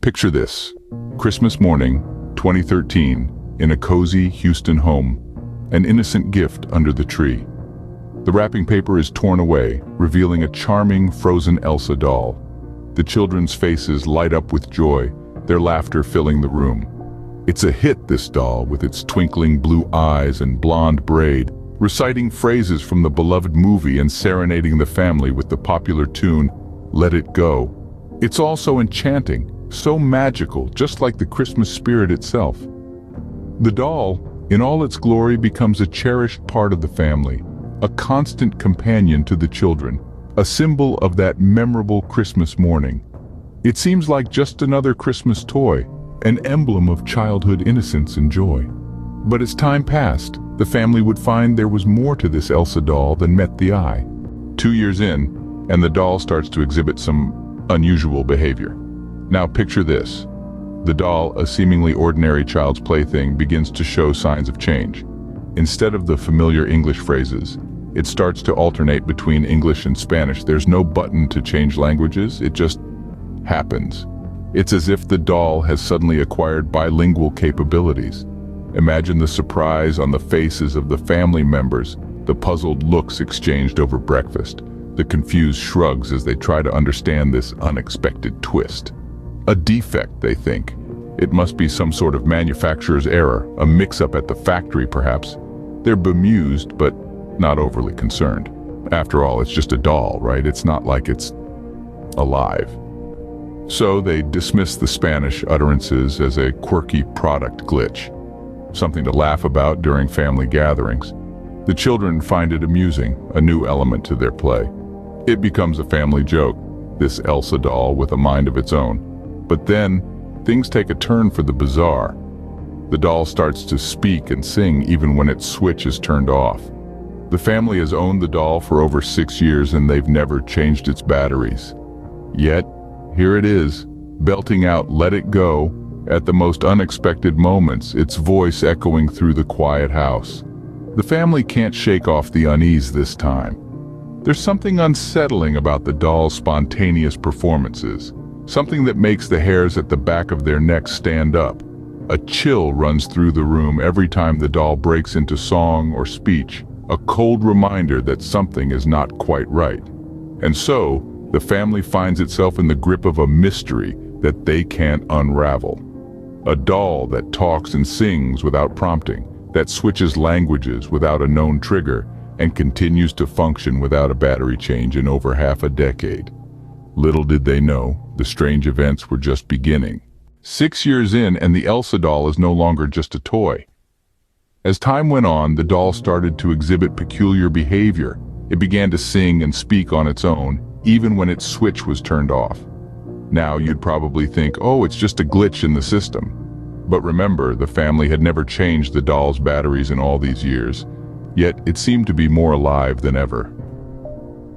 Picture this: Christmas morning, 2013, in a cozy Houston home, an innocent gift under the tree. The wrapping paper is torn away, revealing a charming frozen Elsa doll. The children's faces light up with joy, their laughter filling the room. It's a hit, this doll, with its twinkling blue eyes and blonde braid, reciting phrases from the beloved movie and serenading the family with the popular tune, "Let It Go." It's all so enchanting, so magical, just like the Christmas spirit itself. The doll, in all its glory, becomes a cherished part of the family, a constant companion to the children, a symbol of that memorable Christmas morning. It seems like just another Christmas toy, an emblem of childhood innocence and joy. But as time passed, the family would find there was more to this Elsa doll than met the eye. 2 years in, and the doll starts to exhibit some unusual behavior. Now picture this. The doll, a seemingly ordinary child's plaything, begins to show signs of change. Instead of the familiar English phrases, it starts to alternate between English and Spanish. There's no button to change languages, it just happens. It's as if the doll has suddenly acquired bilingual capabilities. Imagine the surprise on the faces of the family members, the puzzled looks exchanged over breakfast, the confused shrugs as they try to understand this unexpected twist. A defect, they think. It must be some sort of manufacturer's error, a mix-up at the factory perhaps. They're bemused, but not overly concerned. After all, it's just a doll, right? It's not like it's alive. So they dismiss the Spanish utterances as a quirky product glitch, something to laugh about during family gatherings. The children find it amusing, a new element to their play. It becomes a family joke, this Elsa doll with a mind of its own. But then, things take a turn for the bizarre. The doll starts to speak and sing even when its switch is turned off. The family has owned the doll for over 6 years and they've never changed its batteries. Yet, here it is, belting out "Let It Go" at the most unexpected moments, its voice echoing through the quiet house. The family can't shake off the unease this time. There's something unsettling about the doll's spontaneous performances, something that makes the hairs at the back of their necks stand up. A chill runs through the room every time the doll breaks into song or speech, a cold reminder that something is not quite right. And so, the family finds itself in the grip of a mystery that they can't unravel. A doll that talks and sings without prompting, that switches languages without a known trigger, and continues to function without a battery change in over half a decade. Little did they know, the strange events were just beginning. 6 years in, and the Elsa doll is no longer just a toy. As time went on, the doll started to exhibit peculiar behavior. It began to sing and speak on its own, even when its switch was turned off. Now you'd probably think, oh, it's just a glitch in the system. But remember, the family had never changed the doll's batteries in all these years, yet it seemed to be more alive than ever.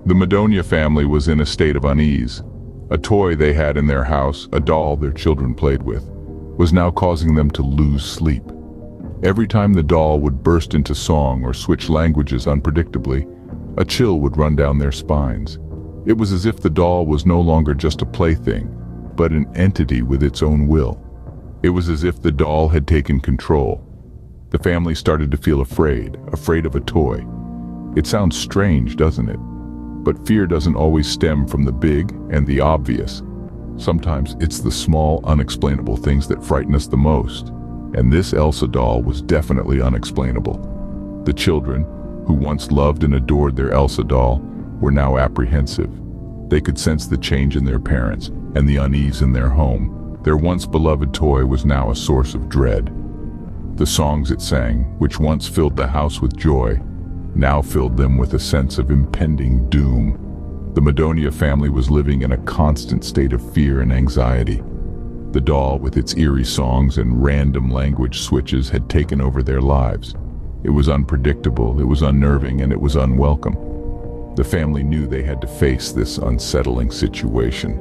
The Madonia family was in a state of unease. A toy they had in their house, a doll their children played with, was now causing them to lose sleep. Every time the doll would burst into song or switch languages unpredictably, a chill would run down their spines. It was as if the doll was no longer just a plaything, but an entity with its own will. It was as if the doll had taken control. The family started to feel afraid of a toy. It sounds strange, doesn't it? But fear doesn't always stem from the big and the obvious. Sometimes it's the small, unexplainable things that frighten us the most. And this Elsa doll was definitely unexplainable. The children, who once loved and adored their Elsa doll, were now apprehensive. They could sense the change in their parents and the unease in their home. Their once beloved toy was now a source of dread. The songs it sang, which once filled the house with joy, now filled them with a sense of impending doom. The Madonia family was living in a constant state of fear and anxiety. The doll, with its eerie songs and random language switches, had taken over their lives. It was unpredictable, it was unnerving, and it was unwelcome. The family knew they had to face this unsettling situation.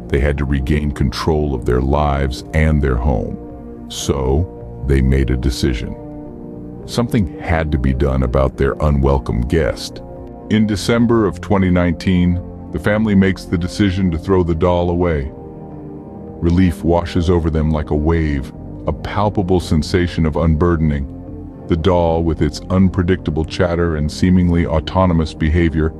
They had to regain control of their lives and their home. So, they made a decision. Something had to be done about their unwelcome guest. In December of 2019, the family makes the decision to throw the doll away. Relief washes over them like a wave, a palpable sensation of unburdening. The doll, with its unpredictable chatter and seemingly autonomous behavior,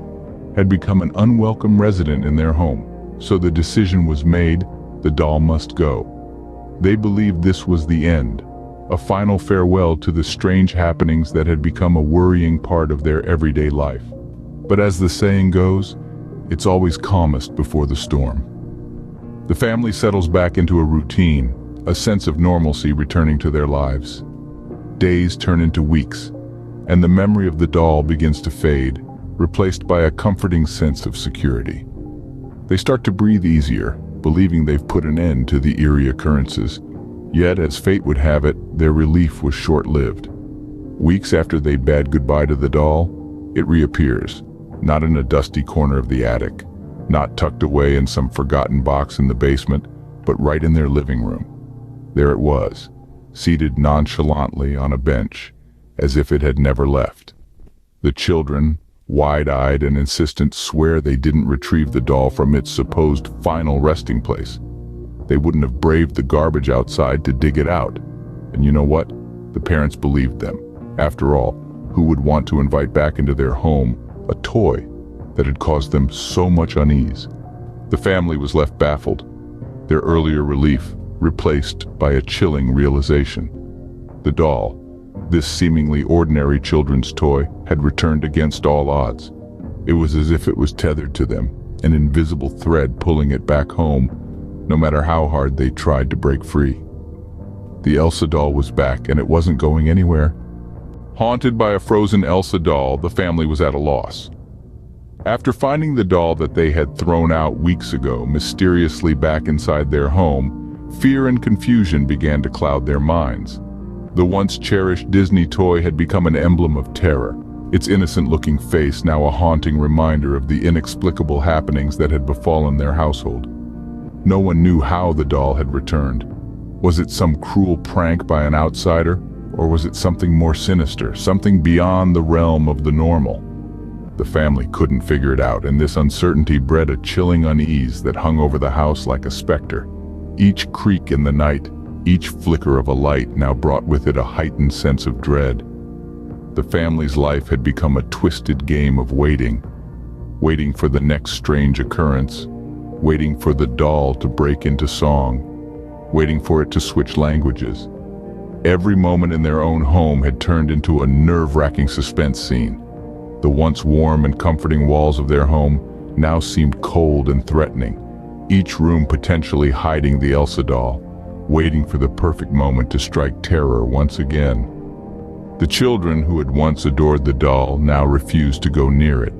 had become an unwelcome resident in their home. So the decision was made, the doll must go. They believed this was the end, a final farewell to the strange happenings that had become a worrying part of their everyday life. But as the saying goes, it's always calmest before the storm. The family settles back into a routine, a sense of normalcy returning to their lives. Days turn into weeks, and the memory of the doll begins to fade, replaced by a comforting sense of security. They start to breathe easier, believing they've put an end to the eerie occurrences. Yet, as fate would have it, their relief was short-lived. Weeks after they'd bade goodbye to the doll, it reappears, not in a dusty corner of the attic, not tucked away in some forgotten box in the basement, but right in their living room. There it was, seated nonchalantly on a bench, as if it had never left. The children, wide-eyed and insistent, swear they didn't retrieve the doll from its supposed final resting place. They wouldn't have braved the garbage outside to dig it out. And you know what? The parents believed them. After all, who would want to invite back into their home a toy that had caused them so much unease? The family was left baffled, their earlier relief replaced by a chilling realization. The doll, this seemingly ordinary children's toy, had returned against all odds. It was as if it was tethered to them, an invisible thread pulling it back home, no matter how hard they tried to break free. The Elsa doll was back, and it wasn't going anywhere. Haunted by a frozen Elsa doll, the family was at a loss. After finding the doll that they had thrown out weeks ago mysteriously back inside their home, fear and confusion began to cloud their minds. The once cherished Disney toy had become an emblem of terror, its innocent-looking face now a haunting reminder of the inexplicable happenings that had befallen their household. No one knew how the doll had returned. Was it some cruel prank by an outsider, or was it something more sinister, something beyond the realm of the normal? The family couldn't figure it out, and this uncertainty bred a chilling unease that hung over the house like a specter. Each creak in the night, each flicker of a light now brought with it a heightened sense of dread. The family's life had become a twisted game of waiting for the next strange occurrence, waiting for the doll to break into song, waiting for it to switch languages. Every moment in their own home had turned into a nerve-wracking suspense scene. The once warm and comforting walls of their home now seemed cold and threatening, each room potentially hiding the Elsa doll, waiting for the perfect moment to strike terror once again. The children who had once adored the doll now refused to go near it.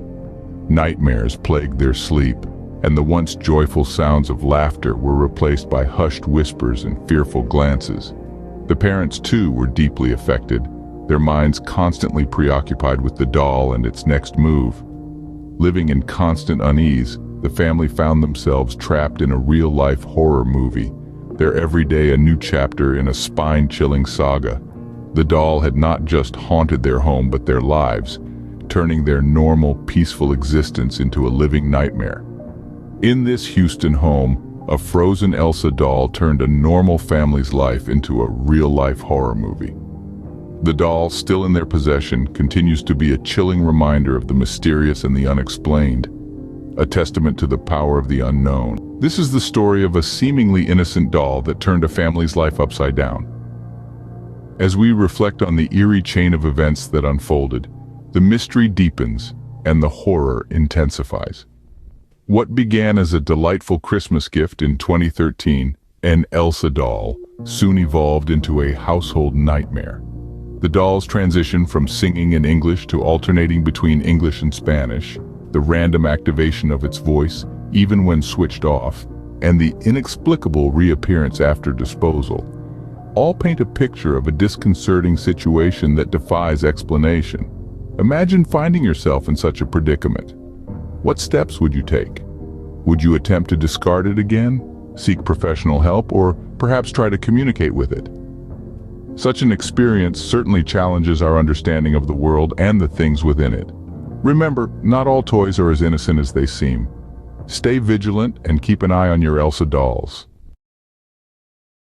Nightmares plagued their sleep, and the once joyful sounds of laughter were replaced by hushed whispers and fearful glances. The parents, too, were deeply affected, their minds constantly preoccupied with the doll and its next move. Living in constant unease, the family found themselves trapped in a real-life horror movie, their every day a new chapter in a spine-chilling saga. The doll had not just haunted their home but their lives, turning their normal, peaceful existence into a living nightmare. In this Houston home, a frozen Elsa doll turned a normal family's life into a real-life horror movie. The doll, still in their possession, continues to be a chilling reminder of the mysterious and the unexplained, a testament to the power of the unknown. This is the story of a seemingly innocent doll that turned a family's life upside down. As we reflect on the eerie chain of events that unfolded, the mystery deepens and the horror intensifies. What began as a delightful Christmas gift in 2013, an Elsa doll, soon evolved into a household nightmare. The doll's transition from singing in English to alternating between English and Spanish, the random activation of its voice, even when switched off, and the inexplicable reappearance after disposal, all paint a picture of a disconcerting situation that defies explanation. Imagine finding yourself in such a predicament. What steps would you take? Would you attempt to discard it again, seek professional help, or perhaps try to communicate with it? Such an experience certainly challenges our understanding of the world and the things within it. Remember, not all toys are as innocent as they seem. Stay vigilant and keep an eye on your Elsa dolls.